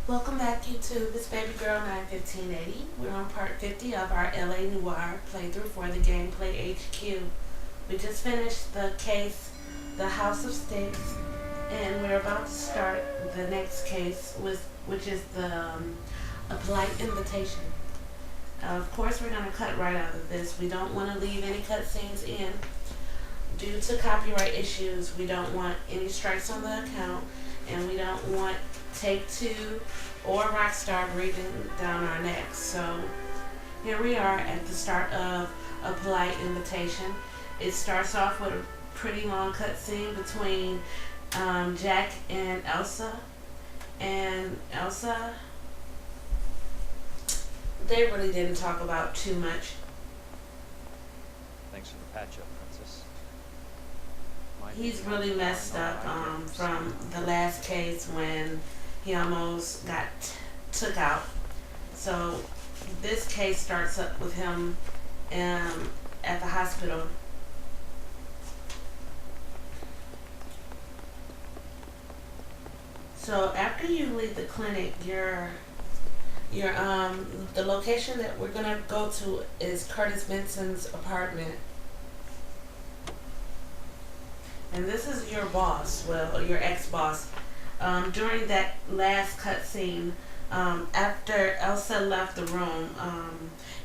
Welcome back, YouTube. It's Baby Girl 91580. We're on part 50 of our LA Noire playthrough for the Gameplay HQ. We just finished the case, The House of Sticks, and we're about to start the next case, which is a polite invitation. Of course, we're going to cut right out of this. We don't want to leave any cutscenes in. Due to copyright issues, we don't want any strikes on the account, and we don't want Take Two or Rockstar breathing down our necks. So here we are at the start of a polite invitation. It starts off with a pretty long cutscene between Jack and Elsa. And Elsa, they really didn't talk about too much. Thanks for the patch-up, Princess. He's really messed up from the last case when he almost got took out. So this case starts up with him at the hospital. So after you leave the clinic, the location that we're gonna go to is Curtis Benson's apartment. And this is your boss, well, your ex-boss. During that last cutscene, after Elsa left the room,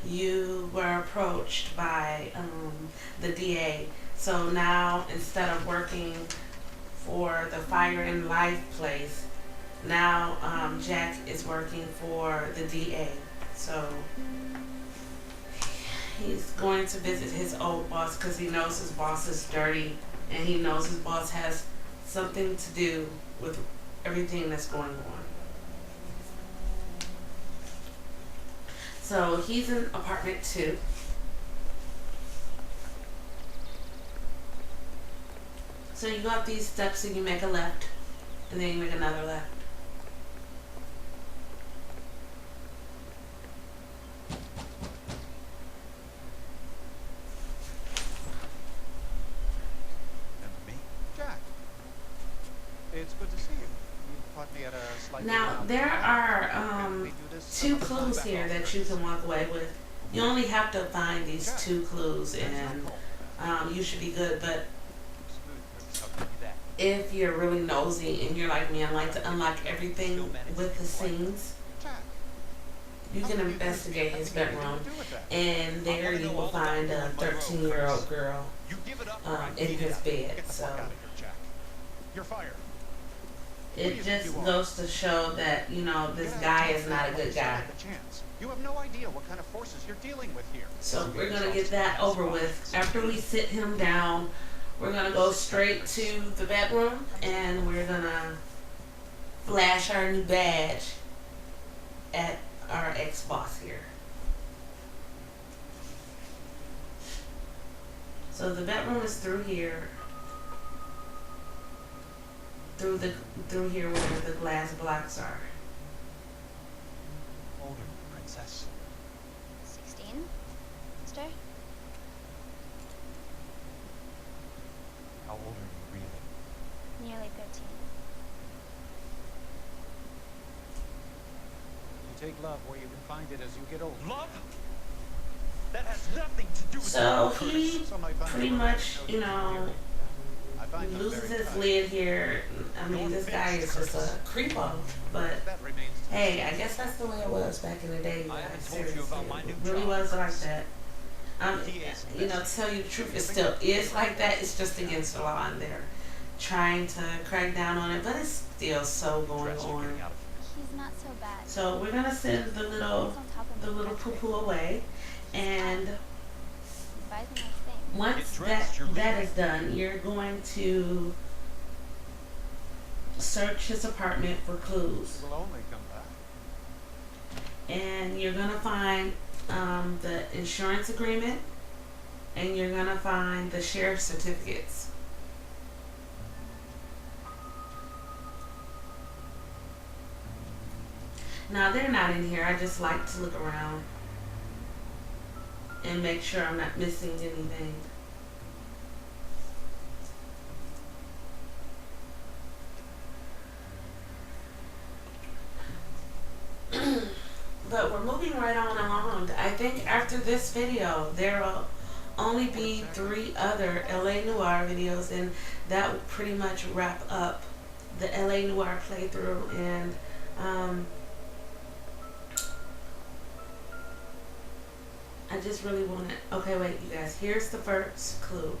you were approached by the DA. So now, instead of working for the Fire and Life place, now Jack is working for the DA. So he's going to visit his old boss because he knows his boss is dirty, and he knows his boss has something to do with everything that's going on. So he's in apartment 2. So you go up these steps and you make a left, and then you make another left. It's good to see you. You caught me at a slightly Now there are 2 clues here that you can walk away with. You only have to find these 2 clues, and you should be good. But if you're really nosy and you're like me and like to unlock everything with the scenes, you can investigate his bedroom, and there you will find a 13-year-old girl in his bed. So you're fired. it just goes to show that, this guy is not a good guy. You have no idea what kind of forces you're dealing with here. So we're going to get that over with. After we sit him down, we're going to go straight to the bedroom, and we're going to flash our new badge at our ex-boss here. So the bedroom is through here. Through here where the glass blocks are. Older, Princess. 16, sister? How old are you really? Nearly 13. You take love where you can find it as you get older. Love? That has nothing to do with So you, he pretty much, he loses his lid here. I mean, this guy is just a creepo. But hey, I guess that's the way it was back in the day. I haven't told Seriously, you about my new it really job. was like that. To tell you the truth, it still is like that. It's just against the law, and they're trying to crack down on it, but it's still so going Dress you're on. getting out of this. She's not so bad. So we're gonna send the little poo-poo away, and He buys me nice things. once Get dressed, you're that leaving. is done, you're going to search his apartment for clues, Will only come back. and you're gonna find the insurance agreement, and you're gonna find the sheriff's certificates. Now they're not in here. I just like to look around and make sure I'm not missing anything. But we're moving right on along. I think after this video, there will only be 3 other LA Noire videos, and that will pretty much wrap up the LA Noire playthrough. And I just really want to. Okay, wait, you guys. Here's the first clue.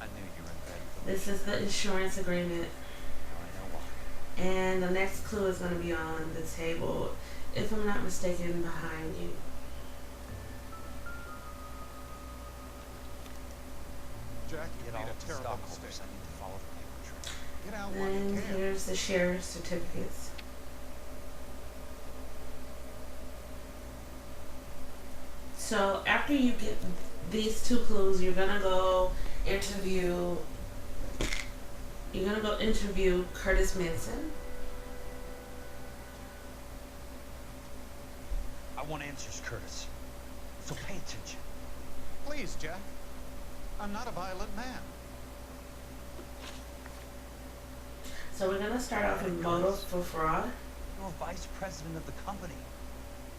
I knew you were in bed with This is the insurance agreement. Now I know why. And the next clue is going to be on the table, if I'm not mistaken, behind you. Jack, you Get made all a the terrible stockholders. mistake. I need to follow the paper trail. Get out while And you can. here's the sheriff's certificates. So after you get these 2 clues, you're gonna go interview. You're gonna go interview Curtis Manson. I want answers, Curtis. So pay attention. Please, Jack. I'm not a violent man. So we're gonna start off with motive for fraud. You're vice president of the company.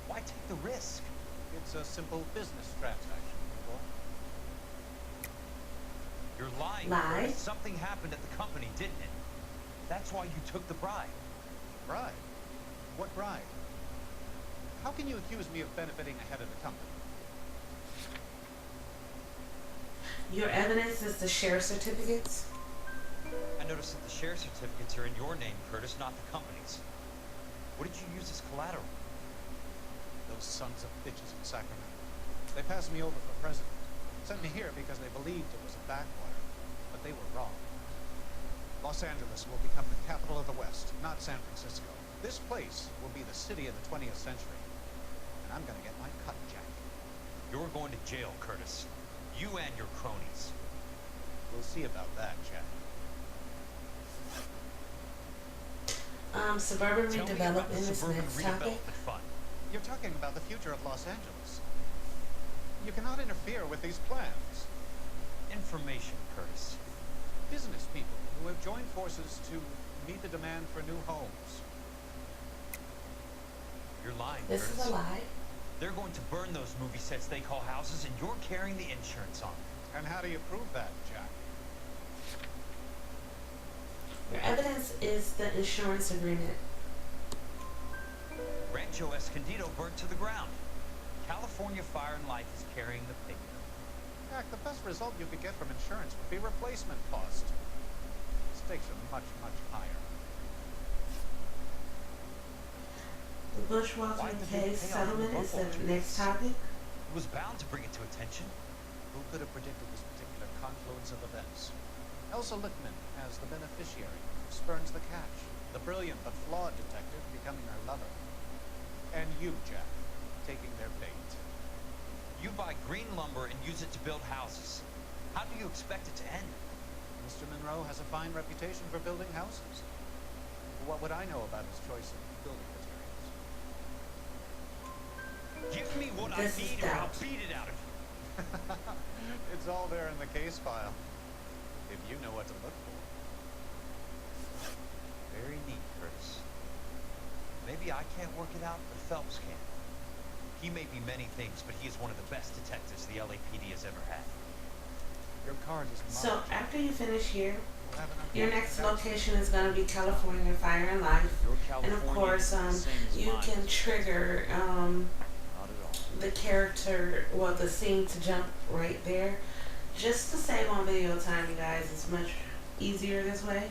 Why take the risk? It's a simple business transaction, boy. You're lying. Lie? Curtis. Something happened at the company, didn't it? That's why you took the bribe. Bribe? What bribe? How can you accuse me of benefiting ahead of the company? Your evidence is the sheriff's certificates. I noticed that the share certificates are in your name, Curtis, not the company's. What did you use as collateral? Those sons of bitches in Sacramento. They passed me over for president. Sent me here because they believed it was a backwater. But they were wrong. Los Angeles will become the capital of the West, not San Francisco. This place will be the city of the 20th century. And I'm gonna get my cut, Jack. You're going to jail, Curtis. You and your cronies. We'll see about that, Jack. Suburban Tell me about redevelopment the is Suburban next topic. Redevelopment Fund. You're talking about the future of Los Angeles. You cannot interfere with these plans. Information, Curtis. Business people who have joined forces to meet the demand for new homes. You're lying, This Curtis. is a lie. They're going to burn those movie sets they call houses, and you're carrying the insurance on them. And how do you prove that, Jack? Your evidence is the insurance agreement. Rancho Escondido burnt to the ground. California Fire and Life is carrying the paper. Jack, the best result you could get from insurance would be replacement cost. Stakes are much, much higher. The Bushwalter case settlement is the next topic. It was bound to bring it to attention. Who could have predicted this particular confluence of events? Elsa Lichtman as the beneficiary who spurns the cash. The brilliant but flawed detective becoming her lover. And you, Jack, taking their bait. You buy green lumber and use it to build houses. How do you expect it to end? Mr. Monroe has a fine reputation for building houses. What would I know about his choice of building materials? Give me what This I is need or I'll doubt. beat it out of you. It's all there in the case file. If you know what to look for. Very neat, Curtis. Maybe I can't work it out, but Phelps can. He may be many things, but he is one of the best detectives the LAPD has ever had. Your card is marked. So after you finish here, We'll have an your update. next location is going to be California Fire and Life. Your And of California course, is the same as you mine. can trigger Not at all. the character, well, the scene to jump right there. Just to save on video time, you guys, it's much easier this way.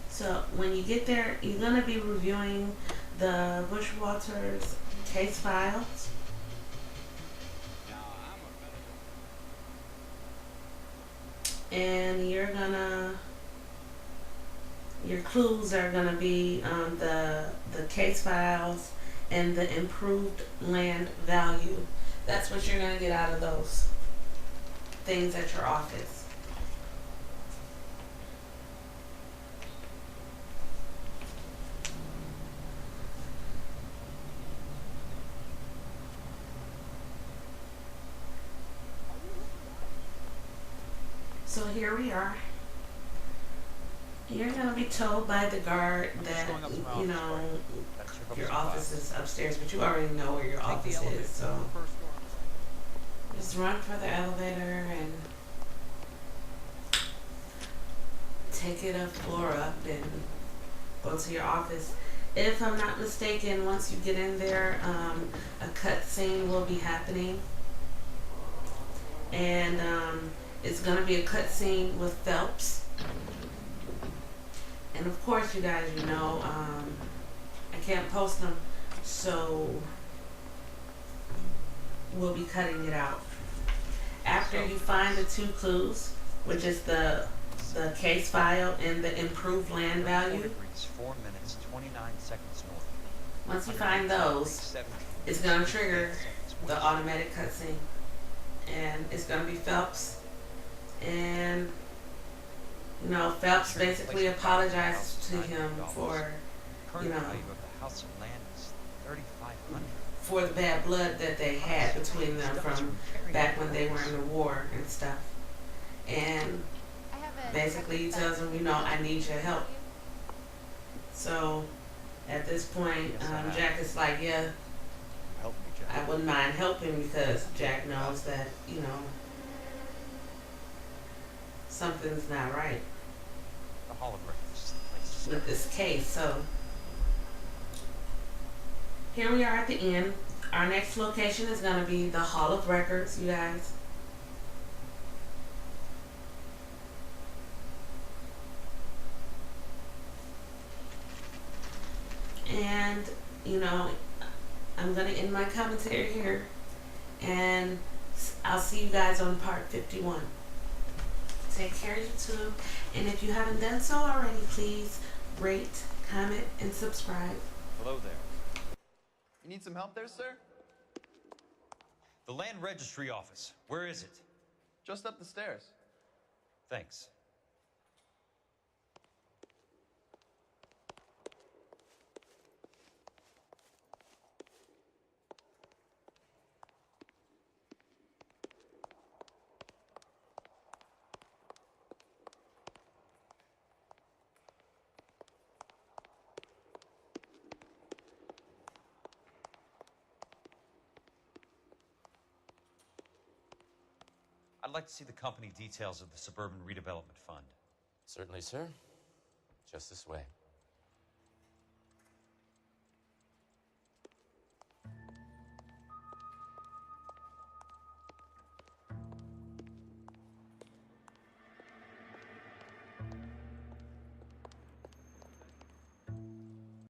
So when you get there, you're going to be reviewing the Bushwalters case files. And you're gonna, your clues are gonna be the case files and the improved land value. That's what you're gonna get out of those things at your office. So here we are. You're gonna be told by the guard I'm just that, going up to my you office, know, right? Gotta check over your some office files. is upstairs, but you already know where your Take the office elevator is, to so the first floor on the right. just run for the elevator and take it a floor up and go to your office. If I'm not mistaken, once you get in there, a cut scene will be happening, and it's gonna be a cut scene with Phelps. And of course, you guys, you know, I can't post them, so we'll be cutting it out. After you find the two clues, which is the case file and the improved land 34 value, degrees, 4 minutes, 29 seconds north. once you find those, it's gonna trigger the automatic cutscene, and it's gonna be Phelps, and you know, Phelps basically apologizes to him for, Current you know, value of the house and land is $3,500. for the bad blood that they had between them from back when they were in the war and stuff. And I have a basically he tells him, you know, I need your help. So at this point, Jack is like, yeah, Help me, Jack. I wouldn't mind helping, because Jack knows that, you know, something's not right The Hall of Records. Place. with this case. So here we are at the end. Our next location is going to be the Hall of Records, you guys. And, you know, I'm going to end my commentary here, and I'll see you guys on part 51. Take care, YouTube. And if you haven't done so already, please rate, comment, and subscribe. Hello there. You need some help there, sir? The Land Registry Office. Where is it? Just up the stairs. Thanks. I'd like to see the company details of the Suburban Redevelopment Fund. Certainly, sir. Just this way.